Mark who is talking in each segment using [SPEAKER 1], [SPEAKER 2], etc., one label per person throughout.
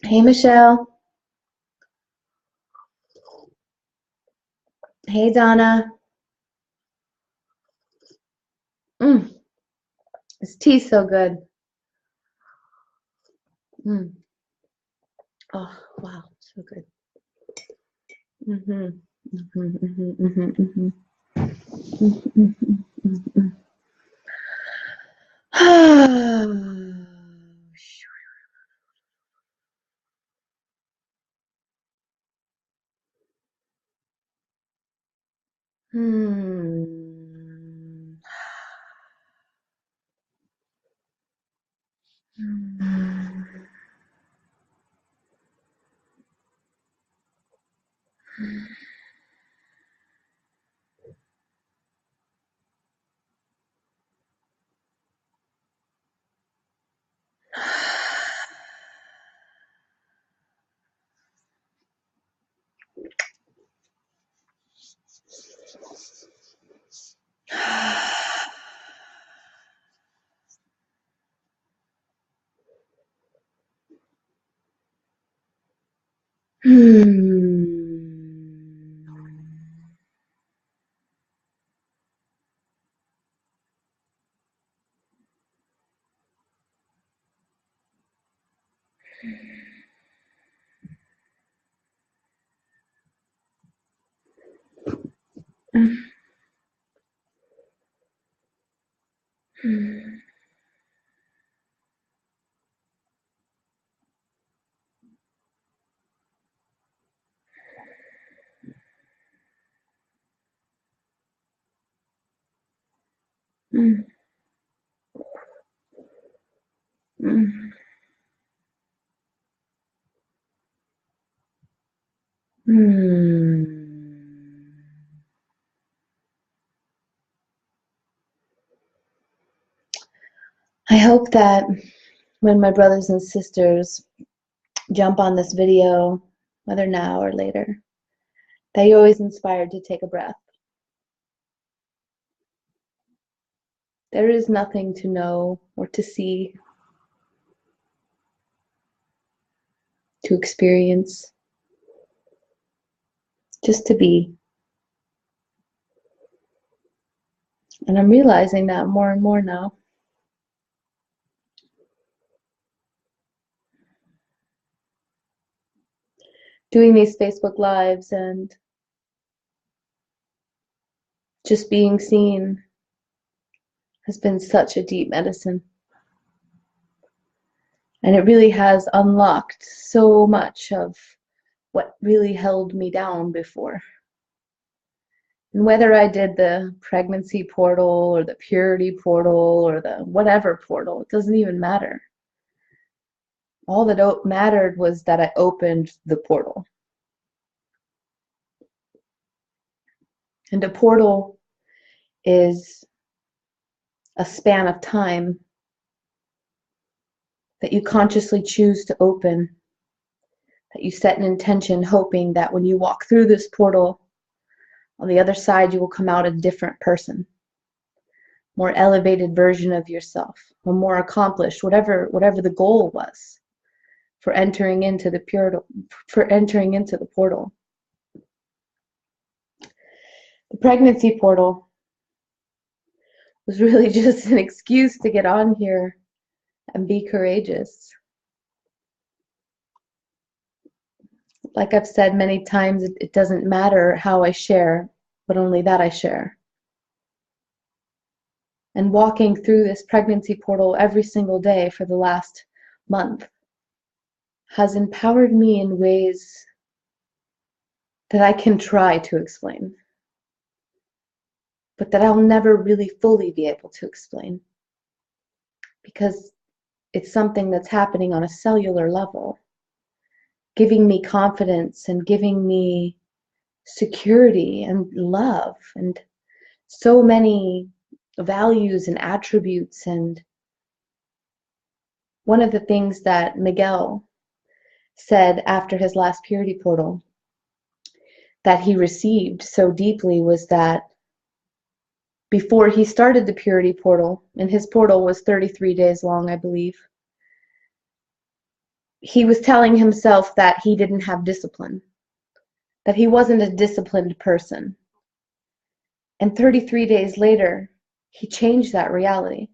[SPEAKER 1] Hey, Michelle. Hey, Donna. Mm, this tea's so good. Mm. Oh, wow, so good. Mm-hmm. Mm-hmm, mm-hmm, mm-hmm, mm-hmm. Mm-hmm, mm-hmm, mm-hmm. Hmm. Mm, mm, mm. I hope that when my brothers and sisters jump on this video, whether now or later, that you're always inspired to take a breath. There is nothing to know or to see, to experience, just to be. And I'm realizing that more and more now. Doing these Facebook Lives and just being seen has been such a deep medicine. And it really has unlocked so much of what really held me down before. And whether I did the pregnancy portal or the purity portal or the whatever portal, it doesn't even matter. All that mattered was that I opened the portal. And a portal is a span of time that you consciously choose to open, that you set an intention hoping that when you walk through this portal, on the other side you will come out a different person, more elevated version of yourself, or more accomplished, whatever the goal was for entering into the portal. The pregnancy portal was really just an excuse to get on here and be courageous. Like I've said many times, it doesn't matter how I share, but only that I share. And walking through this pregnancy portal every single day for the last month has empowered me in ways that I can try to explain, but that I'll never really fully be able to explain, because it's something that's happening on a cellular level, giving me confidence and giving me security and love and so many values and attributes. And one of the things that Miguel said after his last purity portal that he received so deeply was that before he started the purity portal, and his portal was 33 days long, I believe, he was telling himself that he didn't have discipline, that he wasn't a disciplined person. And 33 days later, he changed that reality.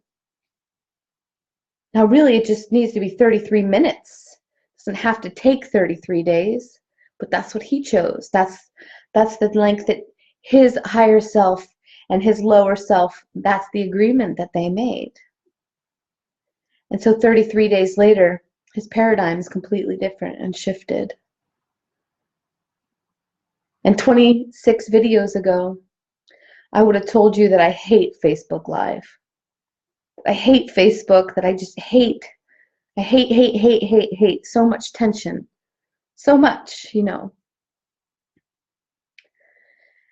[SPEAKER 1] Now, really, it just needs to be 33 minutes. It doesn't have to take 33 days, but that's what he chose. That's the length that his higher self and his lower self, that's the agreement that they made. And so 33 days later, his paradigm is completely different and shifted. And 26 videos ago, I would have told you that I hate Facebook Live. I hate Facebook, that I just hate. I hate so much tension. So much, you know.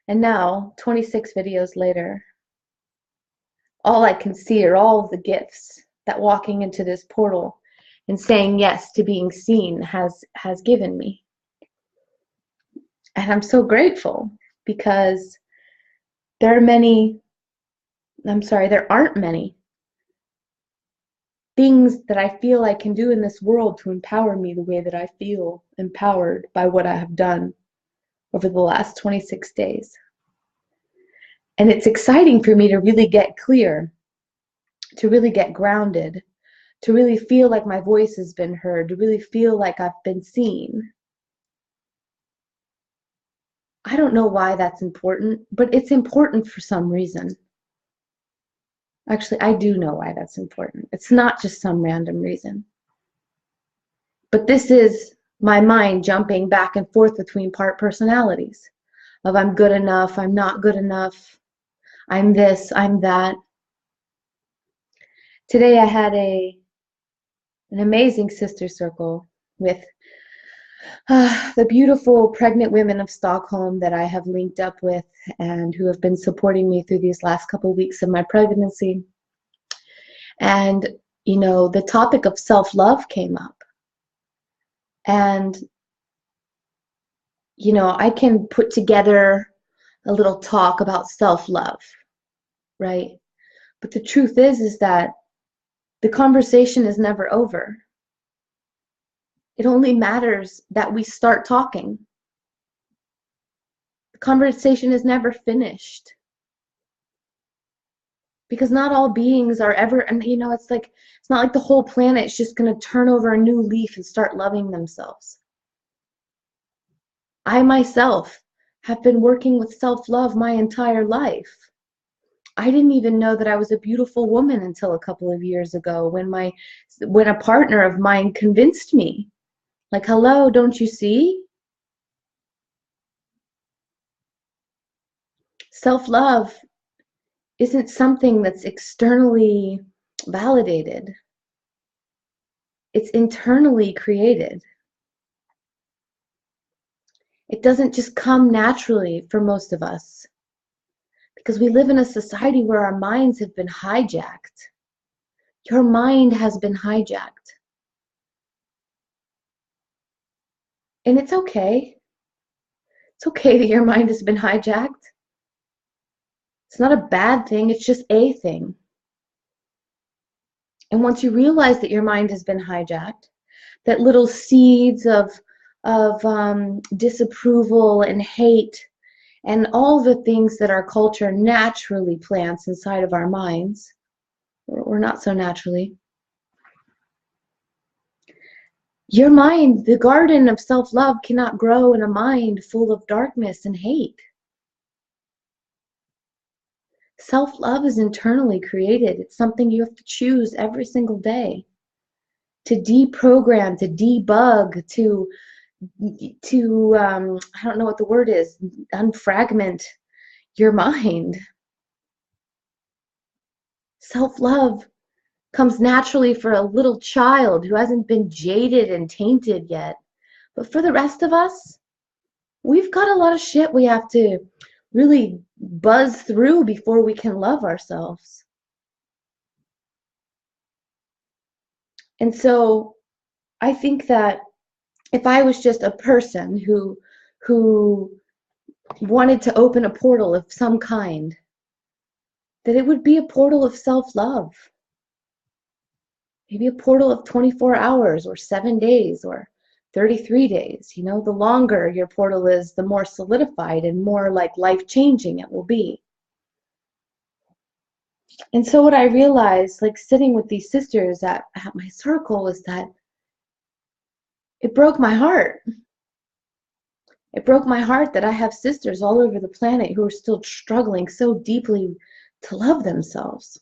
[SPEAKER 1] And now, 26 videos later, all I can see are all of the gifts that walking into this portal and saying yes to being seen has given me. And I'm so grateful because there aren't many things that I feel I can do in this world to empower me the way that I feel empowered by what I have done over the last 26 days. And it's exciting for me to really get clear, to really get grounded, to really feel like my voice has been heard, to really feel like I've been seen. I don't know why that's important, but it's important for some reason. Actually, I do know why that's important. It's not just some random reason. But this is my mind jumping back and forth between part personalities of I'm good enough, I'm not good enough, I'm this, I'm that. Today I had an amazing sister circle with the beautiful pregnant women of Stockholm that I have linked up with and who have been supporting me through these last couple of weeks of my pregnancy. And, you know, the topic of self-love came up. And, you know, I can put together a little talk about self-love, right? But the truth is that the conversation is never over. It only matters that we start talking. The conversation is never finished. Because not all beings are ever, and you know, it's not like the whole planet's just going to turn over a new leaf and start loving themselves. I myself have been working with self-love my entire life. I didn't even know that I was a beautiful woman until a couple of years ago when a partner of mine convinced me. Like, hello, don't you see? Self-love isn't something that's externally validated. It's internally created. It doesn't just come naturally for most of us because we live in a society where our minds have been hijacked. Your mind has been hijacked. And it's okay. It's okay that your mind has been hijacked. It's not a bad thing, it's just a thing. And once you realize that your mind has been hijacked, that little seeds of disapproval and hate and all the things that our culture naturally plants inside of our minds, or not so naturally, your mind, the garden of self-love, cannot grow in a mind full of darkness and hate. Self-love is internally created. It's something you have to choose every single day to deprogram, to debug, to I don't know what the word is, unfragment your mind. Self-love comes naturally for a little child who hasn't been jaded and tainted yet. But for the rest of us, we've got a lot of shit we have to really buzz through before we can love ourselves. And so I think that if I was just a person who wanted to open a portal of some kind, that it would be a portal of self-love. Maybe a portal of 24 hours or 7 days or 33 days. You know, the longer your portal is, the more solidified and more like life-changing it will be. And so what I realized, like sitting with these sisters at my circle, is that it broke my heart. It broke my heart that I have sisters all over the planet who are still struggling so deeply to love themselves.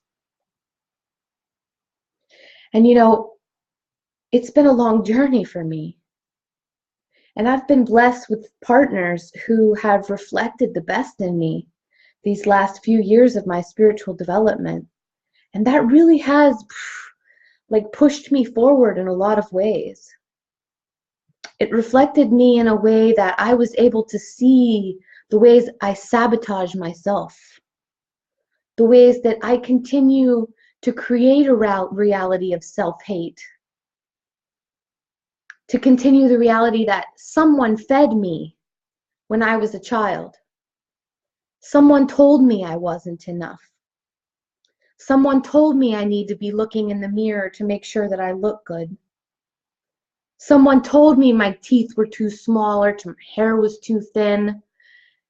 [SPEAKER 1] And you know, it's been a long journey for me. And I've been blessed with partners who have reflected the best in me these last few years of my spiritual development. And that really has like pushed me forward in a lot of ways. It reflected me in a way that I was able to see the ways I sabotage myself, the ways that I continue to create a reality of self-hate, to continue the reality that someone fed me when I was a child. Someone told me I wasn't enough. Someone told me I need to be looking in the mirror to make sure that I look good. Someone told me my teeth were too small or my hair was too thin.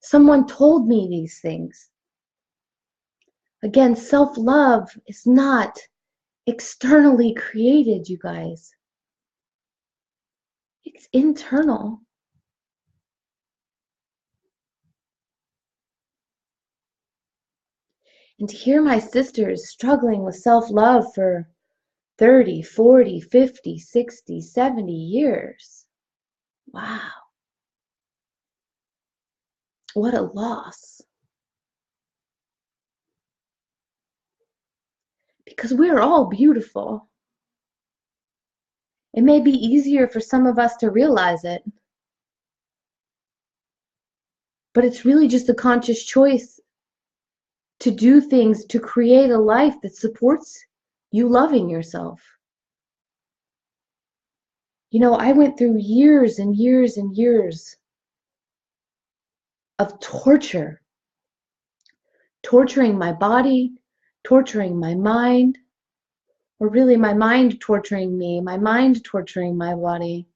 [SPEAKER 1] Someone told me these things. Again, self-love is not externally created, you guys. It's internal. And to hear my sisters struggling with self-love for 30, 40, 50, 60, 70 years. Wow. What a loss. Because we're all beautiful. It may be easier for some of us to realize it, but it's really just a conscious choice to do things to create a life that supports you loving yourself. You know, I went through years and years and years of torturing my body, torturing my mind, or really my mind torturing me, my mind torturing my body,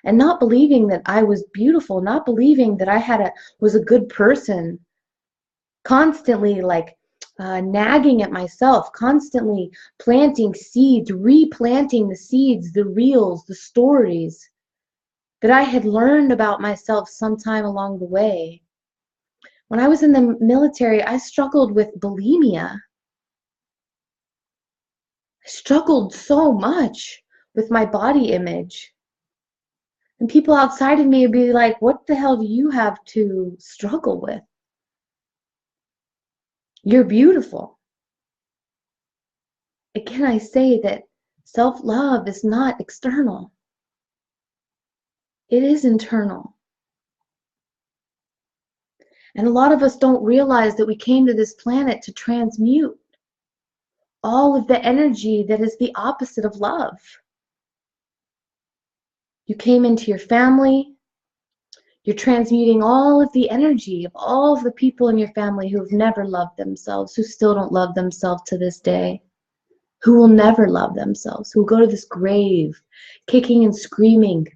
[SPEAKER 1] and not believing that I was beautiful, not believing that I was a good person, constantly like nagging at myself, constantly planting seeds, replanting the seeds, the reels, the stories that I had learned about myself sometime along the way. When I was in the military, I struggled with bulimia. I struggled so much with my body image. And people outside of me would be like, what the hell do you have to struggle with? You're beautiful. Again, I say that self-love is not external. It is internal. And a lot of us don't realize that we came to this planet to transmute all of the energy that is the opposite of love. You came into your family. You're transmuting all of the energy of all of the people in your family who have never loved themselves, who still don't love themselves to this day, who will never love themselves, who will go to this grave kicking and screaming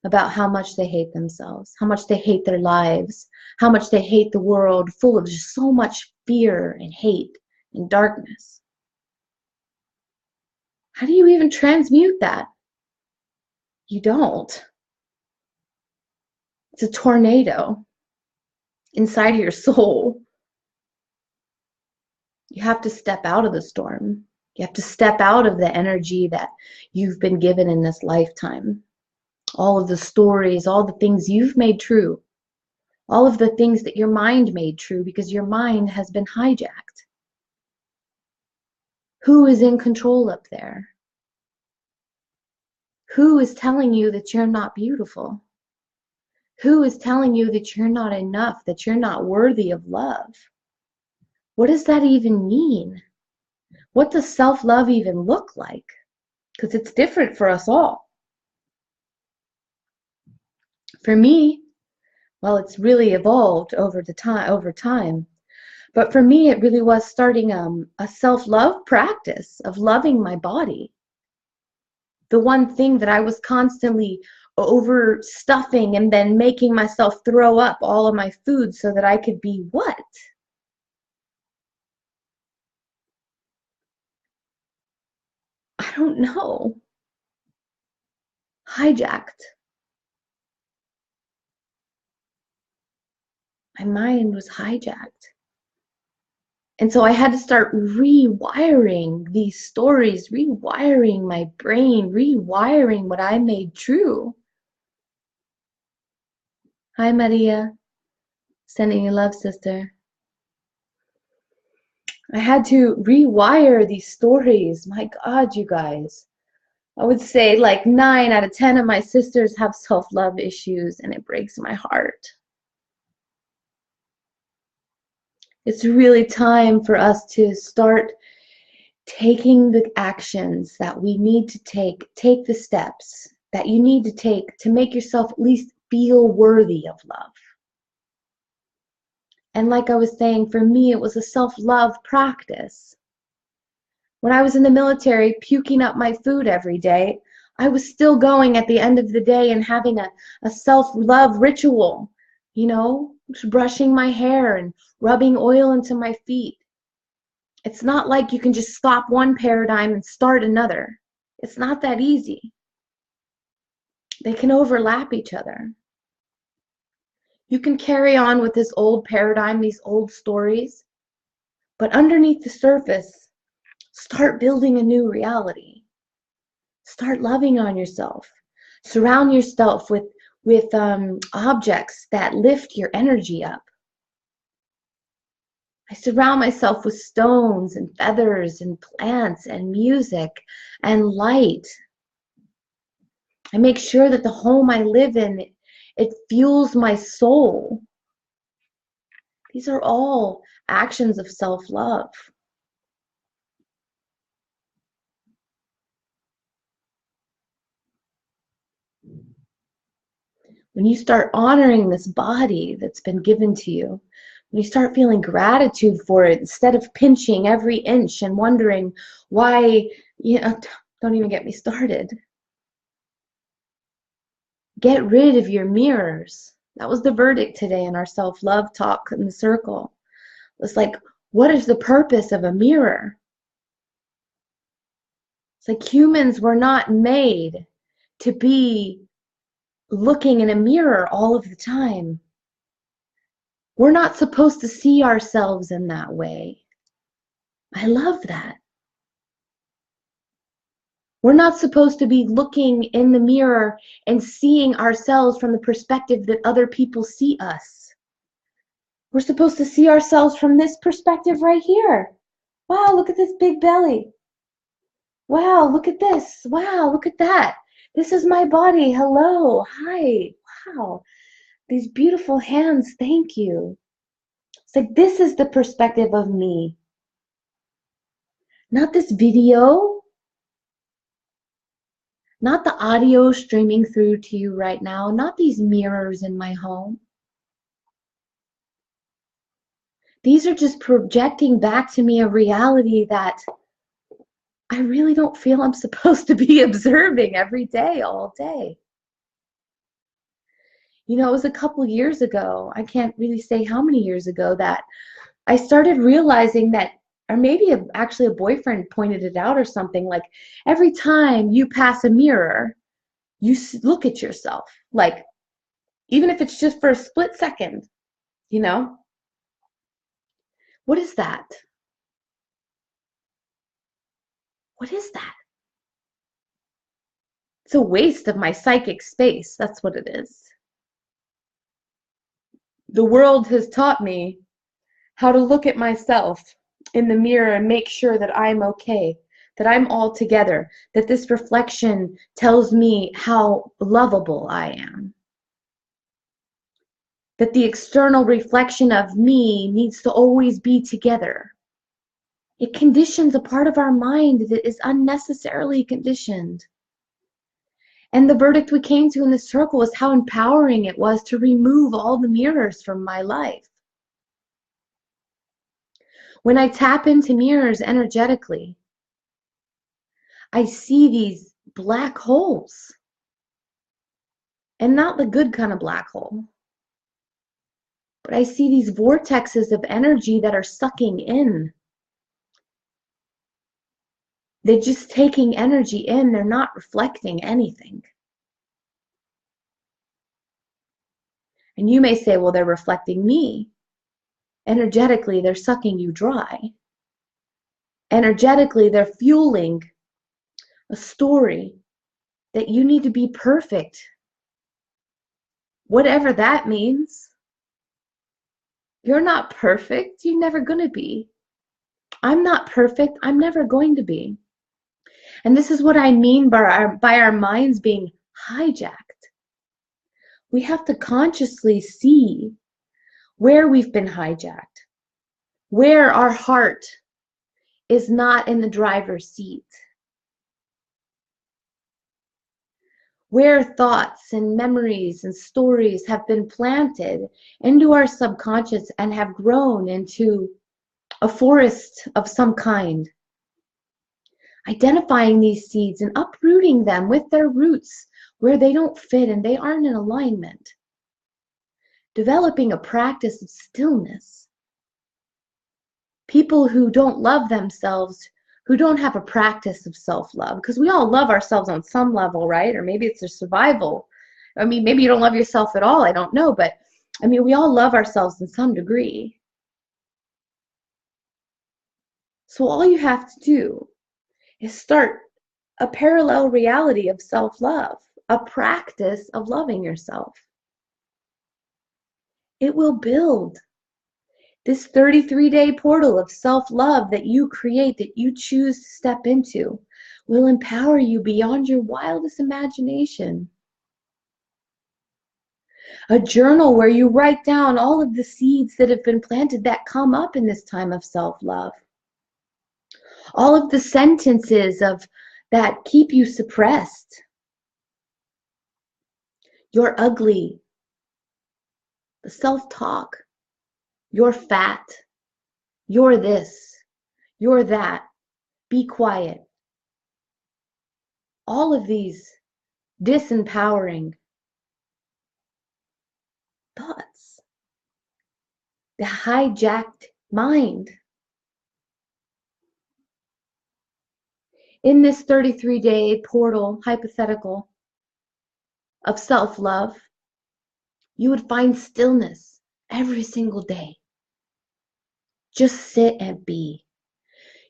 [SPEAKER 1] about how much they hate themselves, how much they hate their lives, how much they hate the world full of just so much fear and hate and darkness. How do you even transmute that? You don't. It's a tornado inside of your soul. You have to step out of the storm. You have to step out of the energy that you've been given in this lifetime. All of the stories, all the things you've made true, all of the things that your mind made true because your mind has been hijacked. Who is in control up there? Who is telling you that you're not beautiful? Who is telling you that you're not enough, that you're not worthy of love? What does that even mean? What does self-love even look like? Because it's different for us all. For me, well, it's really evolved over time. But for me, it really was starting a self-love practice of loving my body. The one thing that I was constantly overstuffing and then making myself throw up all of my food so that I could be what? I don't know. Hijacked. My mind was hijacked. And so I had to start rewiring these stories, rewiring my brain, rewiring what I made true. Hi, Maria. Sending you love, sister. I had to rewire these stories. My God, you guys. I would say like 9 out of 10 of my sisters have self-love issues, and it breaks my heart. It's really time for us to start taking the actions that we need to take the steps that you need to take to make yourself at least feel worthy of love. And like I was saying, for me, it was a self-love practice. When I was in the military, puking up my food every day, I was still going at the end of the day and having a self-love ritual, you know, just brushing my hair and rubbing oil into my feet. It's not like you can just stop one paradigm and start another. It's not that easy. They can overlap each other. You can carry on with this old paradigm, these old stories, but underneath the surface, start building a new reality. Start loving on yourself. Surround yourself with objects that lift your energy up. I surround myself with stones and feathers and plants and music and light. I make sure that the home I live in, it fuels my soul. These are all actions of self-love. When you start honoring this body that's been given to you, when you start feeling gratitude for it instead of pinching every inch and wondering why, don't even get me started. Get rid of your mirrors. That was the verdict today in our self-love talk in the circle. It's like, what is the purpose of a mirror? It's like humans were not made to be looking in a mirror all of the time. We're not supposed to see ourselves in that way. I love that. We're not supposed to be looking in the mirror and seeing ourselves from the perspective that other people see us. We're supposed to see ourselves from this perspective right here. Wow, look at this big belly. Wow, look at this. Wow, look at that. This is my body. Hello. Hi. Wow. These beautiful hands. Thank you. It's like this is the perspective of me. Not this video. Not the audio streaming through to you right now. Not these mirrors in my home. These are just projecting back to me a reality that I really don't feel I'm supposed to be observing every day, all day. You know, it was a couple years ago, I can't really say how many years ago, that I started realizing that, or maybe actually a boyfriend pointed it out or something, like every time you pass a mirror, you look at yourself, like even if it's just for a split second, you know? What is that? What is that? It's a waste of my psychic space. That's what it is. The world has taught me how to look at myself in the mirror and make sure that I'm okay, that I'm all together, that this reflection tells me how lovable I am. that the external reflection of me needs to always be together. It conditions a part of our mind that is unnecessarily conditioned. And the verdict we came to in the circle was how empowering it was to remove all the mirrors from my life. When I tap into mirrors energetically, I see these black holes. And not the good kind of black hole. But I see these vortexes of energy that are sucking in. They're just taking energy in. They're not reflecting anything. And you may say, well, they're reflecting me. Energetically, they're sucking you dry. Energetically, they're fueling a story that you need to be perfect. Whatever that means. You're not perfect. You're never going to be. I'm not perfect. I'm never going to be. And this is what I mean by our minds being hijacked. We have to consciously see where we've been hijacked, where our heart is not in the driver's seat, where thoughts and memories and stories have been planted into our subconscious and have grown into a forest of some kind. Identifying these seeds and uprooting them with their roots where they don't fit and they aren't in alignment. Developing a practice of stillness. People who don't love themselves, who don't have a practice of self-love, because we all love ourselves on some level, right? Or maybe it's a survival. I mean, maybe you don't love yourself at all, I don't know, but I mean, we all love ourselves in some degree. So all you have to do is start a parallel reality of self-love, a practice of loving yourself. It will build this 33-day portal of self-love that you create, that you choose to step into, will empower you beyond your wildest imagination. A journal where you write down all of the seeds that have been planted that come up in this time of self-love. All of the sentences that keep you suppressed. You're ugly. The self-talk. You're fat. You're this. You're that. Be quiet. All of these disempowering thoughts. The hijacked mind. In this 33-day portal, hypothetical, of self-love, you would find stillness every single day. Just sit and be.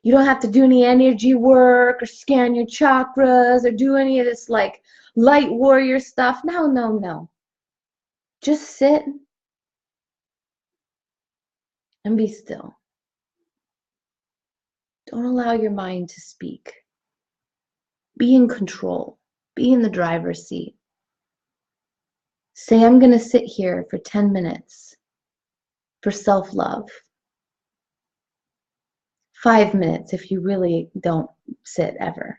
[SPEAKER 1] You don't have to do any energy work or scan your chakras or do any of this like light warrior stuff. No, no, no. Just sit and be still. Don't allow your mind to speak. Be in control. Be in the driver's seat. Say, I'm going to sit here for 10 minutes for self-love. 5 minutes if you really don't sit ever.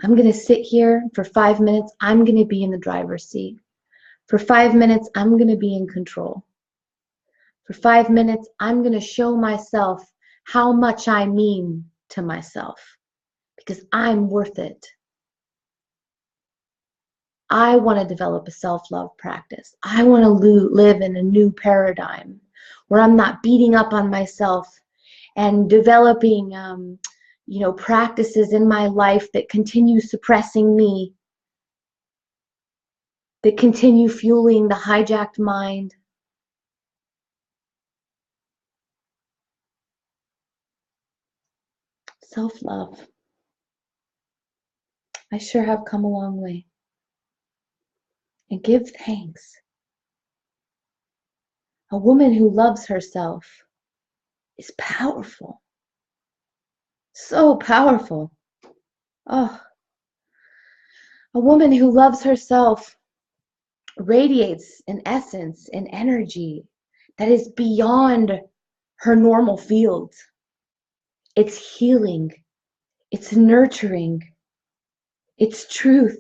[SPEAKER 1] I'm going to sit here for 5 minutes. I'm going to be in the driver's seat. For 5 minutes, I'm going to be in control. For 5 minutes, I'm going to show myself how much I mean to myself because I'm worth it. I want to develop a self-love practice. I want to live in a new paradigm where I'm not beating up on myself and developing, practices in my life that continue suppressing me, that continue fueling the hijacked mind. Self-love. I sure have come a long way. And give thanks. A woman who loves herself is powerful. So powerful. Oh, a woman who loves herself radiates an essence, an energy that is beyond her normal field. It's healing, it's nurturing, it's truth.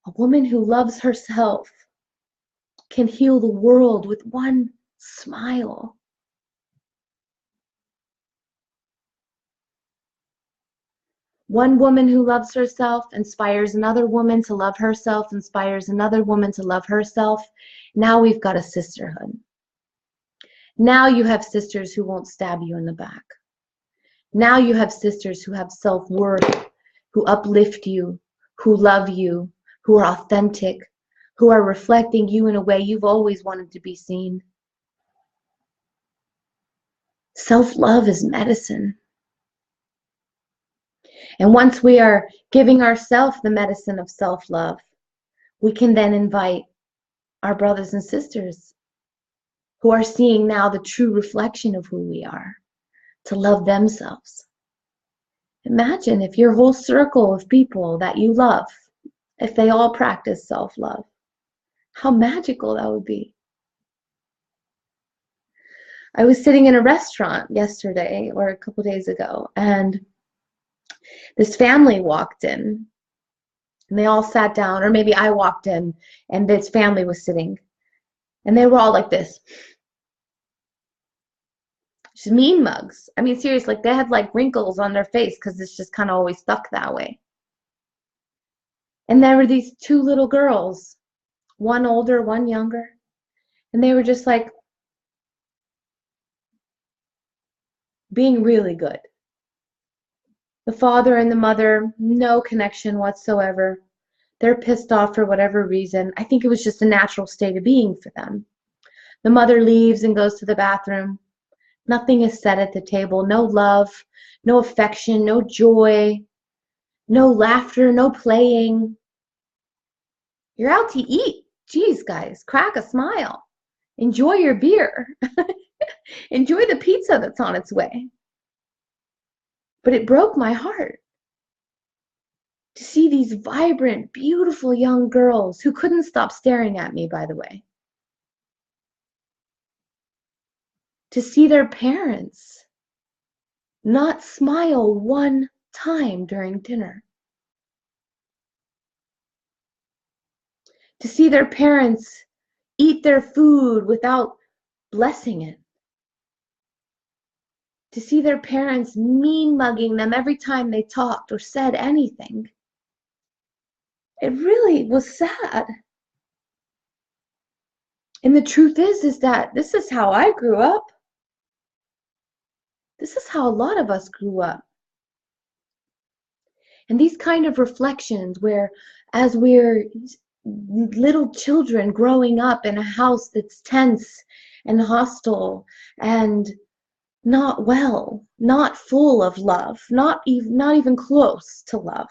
[SPEAKER 1] A woman who loves herself can heal the world with one smile. One woman who loves herself inspires another woman to love herself, inspires another woman to love herself. Now we've got a sisterhood. Now you have sisters who won't stab you in the back. Now you have sisters who have self-worth, who uplift you, who love you, who are authentic, who are reflecting you in a way you've always wanted to be seen. Self-love is medicine. And once we are giving ourselves the medicine of self-love, we can then invite our brothers and sisters who are seeing now the true reflection of who we are to love themselves. Imagine if your whole circle of people that you love, if they all practice self-love, how magical that would be. I was sitting in a restaurant yesterday or a couple days ago, and this family walked in, and they all sat down, or maybe I walked in, and this family was sitting, and they were all like this. Just mean mugs. I mean, seriously, like they had like wrinkles on their face because it's just kind of always stuck that way. And there were these two little girls, one older, one younger, and they were just like being really good. The father and the mother, no connection whatsoever. They're pissed off for whatever reason. I think it was just a natural state of being for them. The mother leaves and goes to the bathroom. Nothing is said at the table. No love, no affection, no joy, no laughter, no playing. You're out to eat. Geez, guys, crack a smile. Enjoy your beer. Enjoy the pizza that's on its way. But it broke my heart to see these vibrant, beautiful young girls who couldn't stop staring at me, by the way. To see their parents not smile one time during dinner. To see their parents eat their food without blessing it. To see their parents mean-mugging them every time they talked or said anything. It really was sad. And the truth is that this is how I grew up. This is how a lot of us grew up. And these kind of reflections where as we're little children growing up in a house that's tense and hostile and not well, not full of love, not even close to love,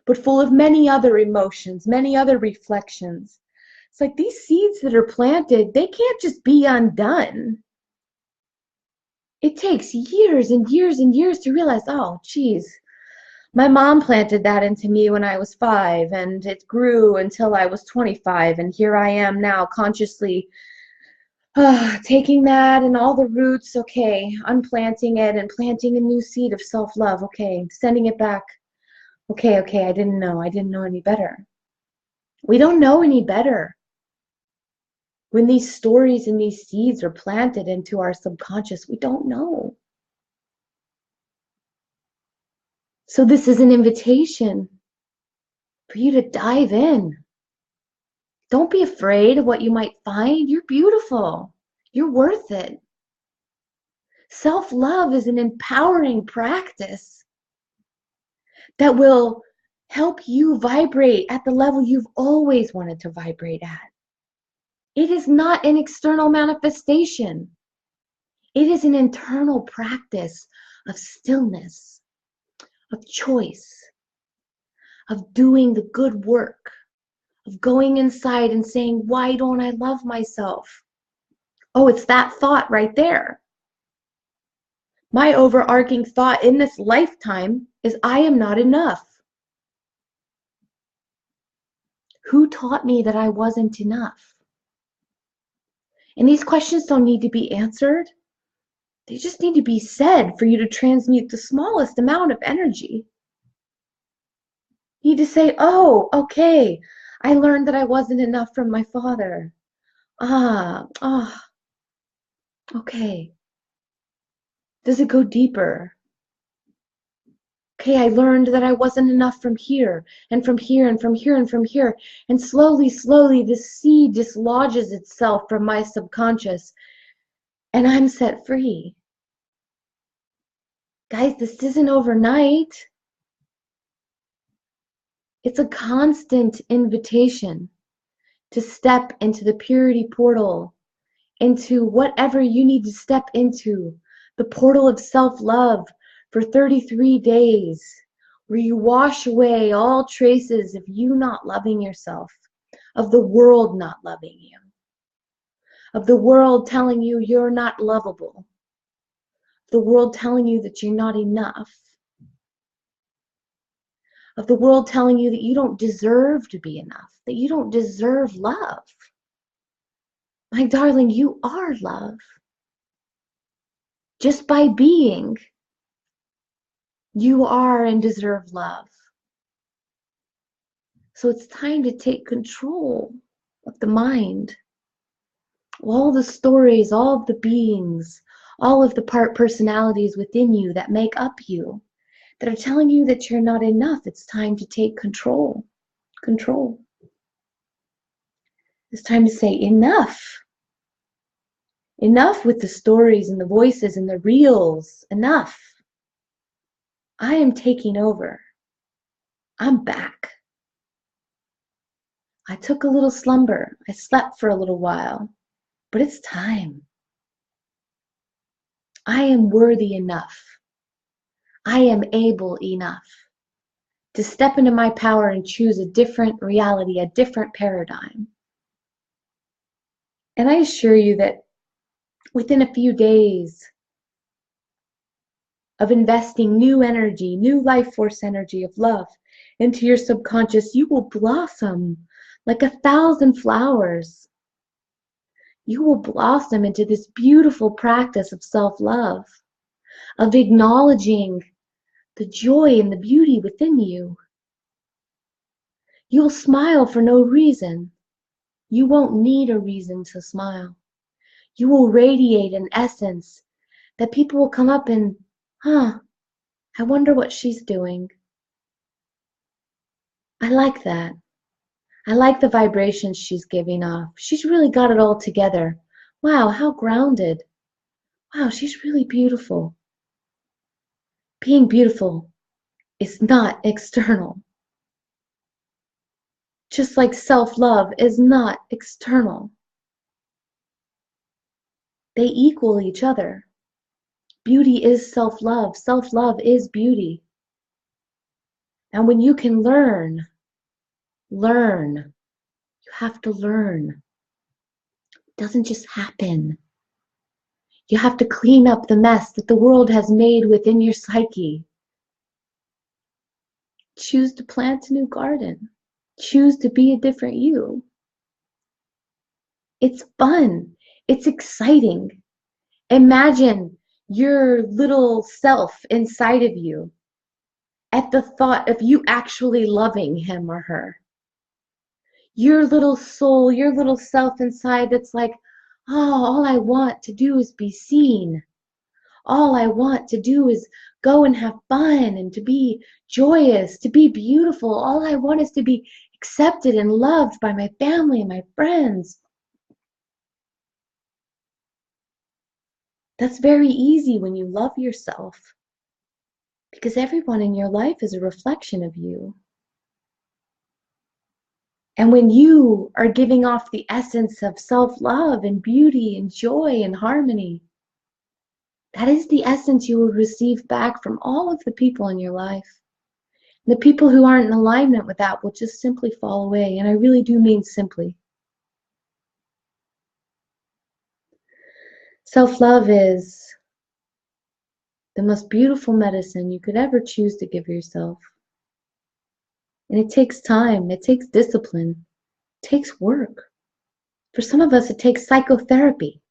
[SPEAKER 1] but full of many other emotions, many other reflections. It's like these seeds that are planted, they can't just be undone. It takes years and years and years to realize, oh, geez, my mom planted that into me when I was 5, and it grew until I was 25, and here I am now consciously taking that and all the roots, okay, unplanting it and planting a new seed of self-love, okay, sending it back. Okay, I didn't know any better. We don't know any better. When these stories and these seeds are planted into our subconscious, we don't know. So this is an invitation for you to dive in. Don't be afraid of what you might find. You're beautiful. You're worth it. Self-love is an empowering practice that will help you vibrate at the level you've always wanted to vibrate at. It is not an external manifestation. It is an internal practice of stillness, of choice, of doing the good work, of going inside and saying, why don't I love myself? Oh, it's that thought right there. My overarching thought in this lifetime is I am not enough. Who taught me that I wasn't enough? And these questions don't need to be answered. They just need to be said for you to transmute the smallest amount of energy. You need to say, oh, okay, I learned that I wasn't enough from my father. Okay. Does it go deeper? Okay, I learned that I wasn't enough from here, and from here, and from here, and from here. And slowly, slowly, this seed dislodges itself from my subconscious, and I'm set free. Guys, this isn't overnight. It's a constant invitation to step into the purity portal, into whatever you need to step into, the portal of self-love for 33 days, where you wash away all traces of you not loving yourself, of the world not loving you, of the world telling you you're not lovable, the world telling you that you're not enough, of the world telling you that you don't deserve to be enough, that you don't deserve love. My darling, you are love. Just by being, you are and deserve love. So it's time to take control of the mind. All the stories, all of the beings, all of the part personalities within you that make up you, that are telling you that you're not enough. It's time to take control. Control. It's time to say enough. Enough with the stories and the voices and the reels. Enough. I am taking over. I'm back. I took a little slumber. I slept for a little while, but it's time. I am worthy enough. I am able enough to step into my power and choose a different reality, a different paradigm. And I assure you that within a few days of investing new energy, new life force energy of love into your subconscious, you will blossom like 1,000 flowers. You will blossom into this beautiful practice of self-love, of acknowledging the joy and the beauty within you. You'll smile for no reason. You won't need a reason to smile. You will radiate an essence that people will come up and, I wonder what she's doing. I like that. I like the vibrations she's giving off. She's really got it all together. Wow, how grounded. Wow, she's really beautiful. Being beautiful is not external. Just like self-love is not external. They equal each other. Beauty is self-love. Self-love is beauty. And when you can learn, you have to learn. It doesn't just happen. You have to clean up the mess that the world has made within your psyche. Choose to plant a new garden. Choose to be a different you. It's fun. It's exciting. Imagine your little self inside of you at the thought of you actually loving him or her. Your little soul, your little self inside that's like, oh, all I want to do is be seen. All I want to do is go and have fun and to be joyous, to be beautiful. All I want is to be accepted and loved by my family and my friends. That's very easy when you love yourself, because everyone in your life is a reflection of you. And when you are giving off the essence of self-love and beauty and joy and harmony, that is the essence you will receive back from all of the people in your life. And the people who aren't in alignment with that will just simply fall away. And I really do mean simply. Self-love is the most beautiful medicine you could ever choose to give yourself. And it takes time, it takes discipline. takes work. For some of us, it takes psychotherapy.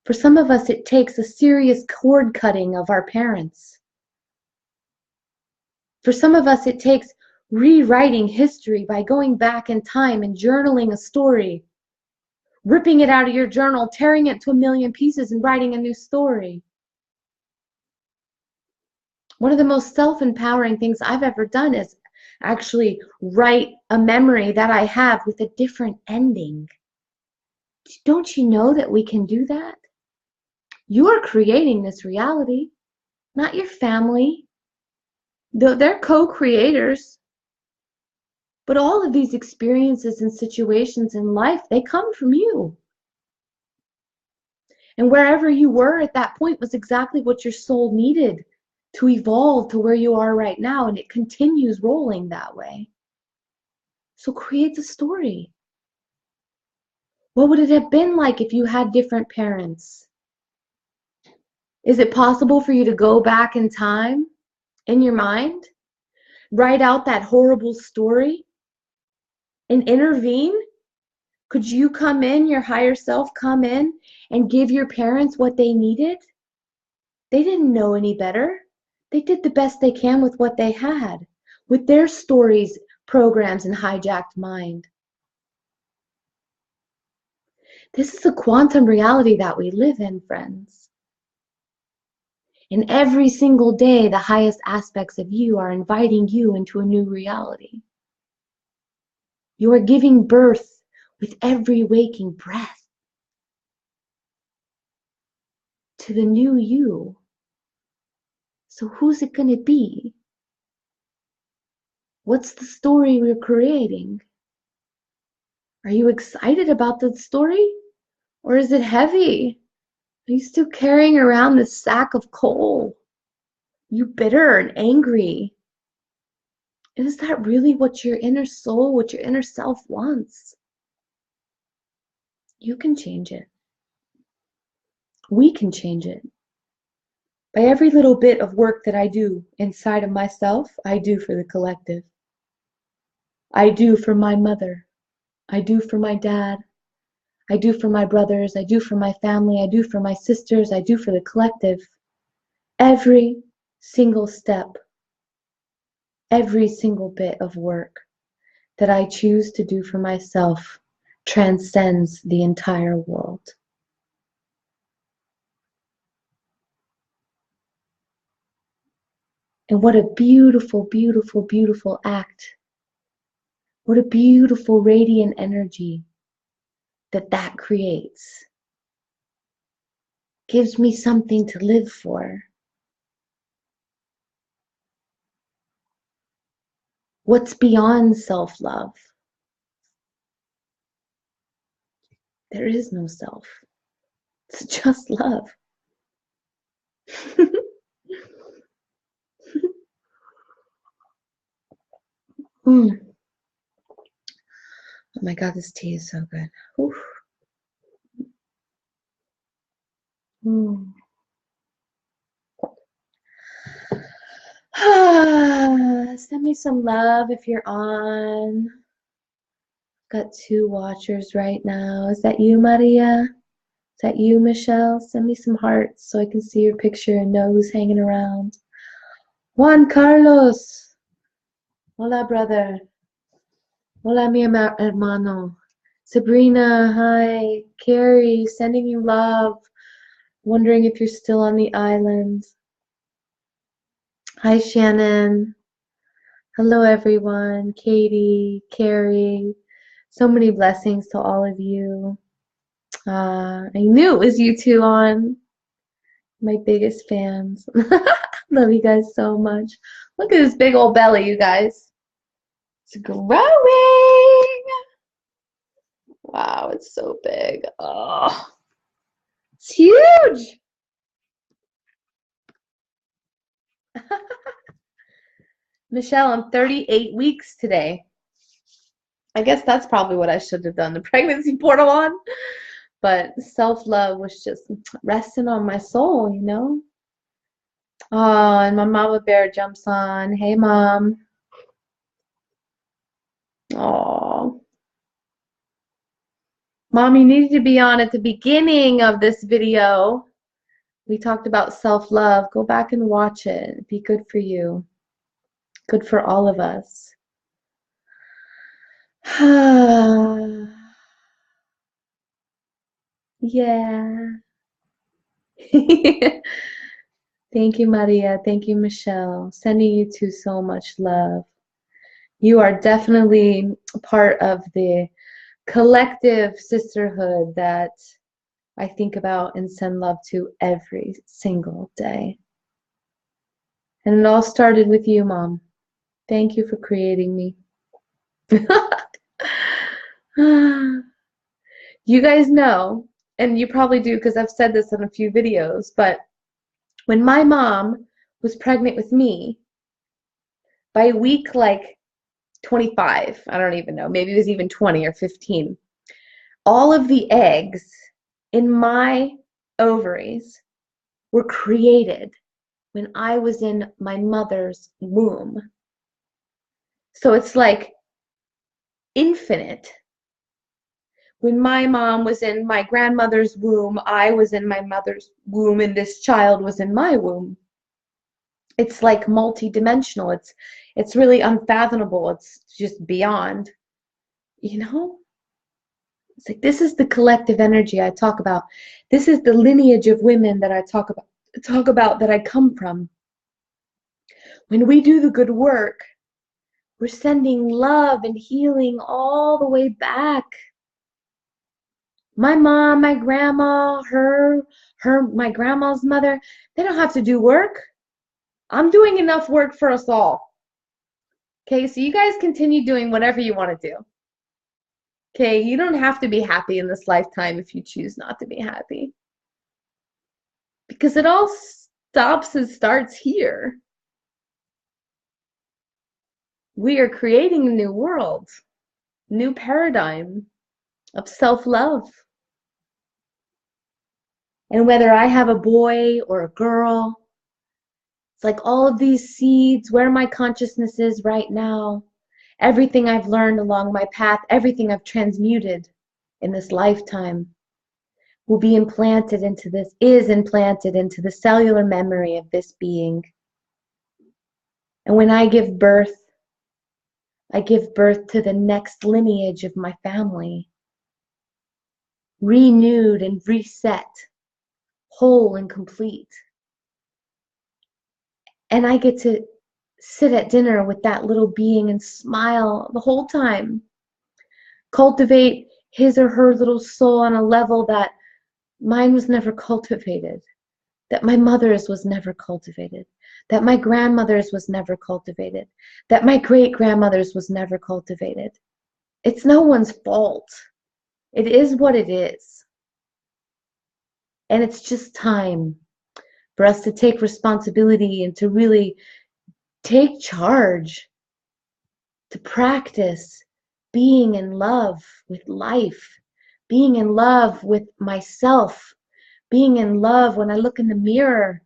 [SPEAKER 1] For some of us, it takes a serious cord cutting of our parents. For some of us, it takes rewriting history by going back in time and journaling a story, ripping it out of your journal, tearing it to a million pieces and writing a new story. One of the most self-empowering things I've ever done is actually write a memory that I have with a different ending. Don't you know that we can do that? You're creating this reality, not your family. They're co-creators. But all of these experiences and situations in life, they come from you. And wherever you were at that point was exactly what your soul needed to evolve to where you are right now, and it continues rolling that way. So create the story. What would it have been like if you had different parents? Is it possible for you to go back in time in your mind, write out that horrible story, and intervene? Could you come in, your higher self come in and give your parents what they needed? They didn't know any better. They did the best they can with what they had, with their stories, programs, and hijacked mind. This is a quantum reality that we live in, friends. And every single day, the highest aspects of you are inviting you into a new reality. You are giving birth with every waking breath to the new you. So who's it going to be? What's the story we're creating? Are you excited about the story? Or is it heavy? Are you still carrying around this sack of coal? You bitter and angry? Is that really what your inner soul, what your inner self wants? You can change it. We can change it. By every little bit of work that I do inside of myself, I do for the collective. I do for my mother. I do for my dad. I do for my brothers. I do for my family. I do for my sisters. I do for the collective. Every single step, every single bit of work that I choose to do for myself transcends the entire world. And what a beautiful, beautiful, beautiful act. What a beautiful radiant energy that creates. Gives me something to live for. What's beyond self-love? There is no self. It's just love. Oh my God, this tea is so good. Send me some love if you're on. Got 2 watchers right now. Is that you, Maria? Is that you, Michelle? Send me some hearts so I can see your picture and know who's hanging around. Juan Carlos. Hola, brother. Hola, mi hermano. Sabrina, hi. Carrie, sending you love. Wondering if you're still on the island. Hi, Shannon. Hello, everyone. Katie, Carrie. So many blessings to all of you. I knew it was you two on. My biggest fans. Love you guys so much. Look at this big old belly, you guys. It's growing. Wow, it's so big. Oh, it's huge. Michelle, I'm 38 weeks today. I guess that's probably what I should have done the pregnancy portal on. But self-love was just resting on my soul, you know? Oh, and my mama bear jumps on. Hey, Mom. Oh. Mom, you needed to be on at the beginning of this video. We talked about self-love. Go back and watch it. Be good for you. Good for all of us. Yeah. Thank you, Maria. Thank you, Michelle. Sending you two so much love. You are definitely part of the collective sisterhood that I think about and send love to every single day. And it all started with you, Mom. Thank you for creating me. You guys know, and you probably do because I've said this in a few videos, but when my mom was pregnant with me, by week like 25, I don't even know, maybe it was even 20 or 15, all of the eggs in my ovaries were created when I was in my mother's womb. So it's like infinite. When my mom was in my grandmother's womb, I was in my mother's womb, and this child was in my womb. It's like multi-dimensional. It's really unfathomable. It's just beyond, you know? It's like this is the collective energy I talk about. This is the lineage of women that I talk about that I come from. When we do the good work, we're sending love and healing all the way back. My mom, my grandma, my grandma's mother, they don't have to do work. I'm doing enough work for us all. Okay, so you guys continue doing whatever you want to do. Okay, you don't have to be happy in this lifetime if you choose not to be happy. Because it all stops and starts here. We are creating a new world, new paradigm of self-love. And whether I have a boy or a girl, it's like all of these seeds, where my consciousness is right now, everything I've learned along my path, everything I've transmuted in this lifetime will be implanted into this, is implanted into the cellular memory of this being. And when I give birth to the next lineage of my family, renewed and reset, whole and complete. And I get to sit at dinner with that little being and smile the whole time. Cultivate his or her little soul on a level that mine was never cultivated, that my mother's was never cultivated, that my grandmother's was never cultivated, that my great-grandmother's was never cultivated. It's no one's fault. It is what it is. And it's just time for us to take responsibility and to really take charge, to practice being in love with life, being in love with myself, being in love when I look in the mirror,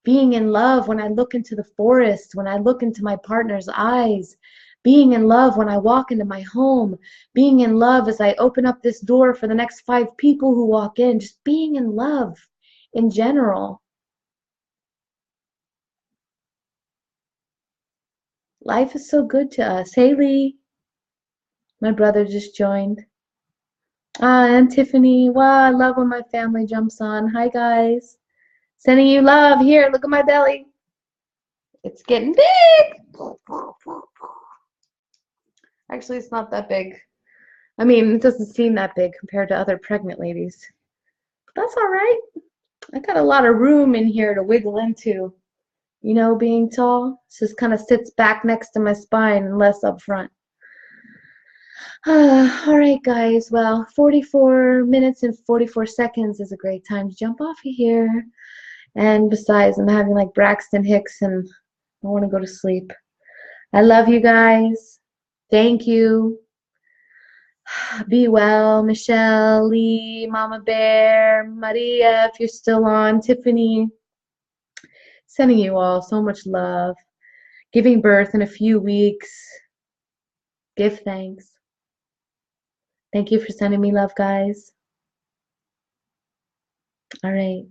[SPEAKER 1] being in love when I look into the forest, when I look into my partner's eyes, being in love when I walk into my home, being in love as I open up this door for the next 5 people who walk in, just being in love in general. Life is so good to us. Hey, Lee. My brother just joined. And Tiffany. Wow, I love when my family jumps on. Hi, guys. Sending you love. Here, look at my belly. It's getting big. Actually, it's not that big. I mean, it doesn't seem that big compared to other pregnant ladies. But that's all right. I got a lot of room in here to wiggle into. You know, being tall. It just kind of sits back next to my spine and less up front. All right, guys. Well, 44 minutes and 44 seconds is a great time to jump off of here. And besides, I'm having like Braxton Hicks and I want to go to sleep. I love you guys. Thank you. Be well, Michelle, Lee, Mama Bear, Maria, if you're still on, Tiffany. Sending you all so much love. Giving birth in a few weeks. Give thanks. Thank you for sending me love, guys. All right.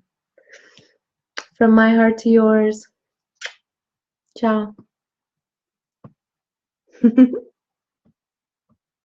[SPEAKER 1] From my heart to yours. Ciao.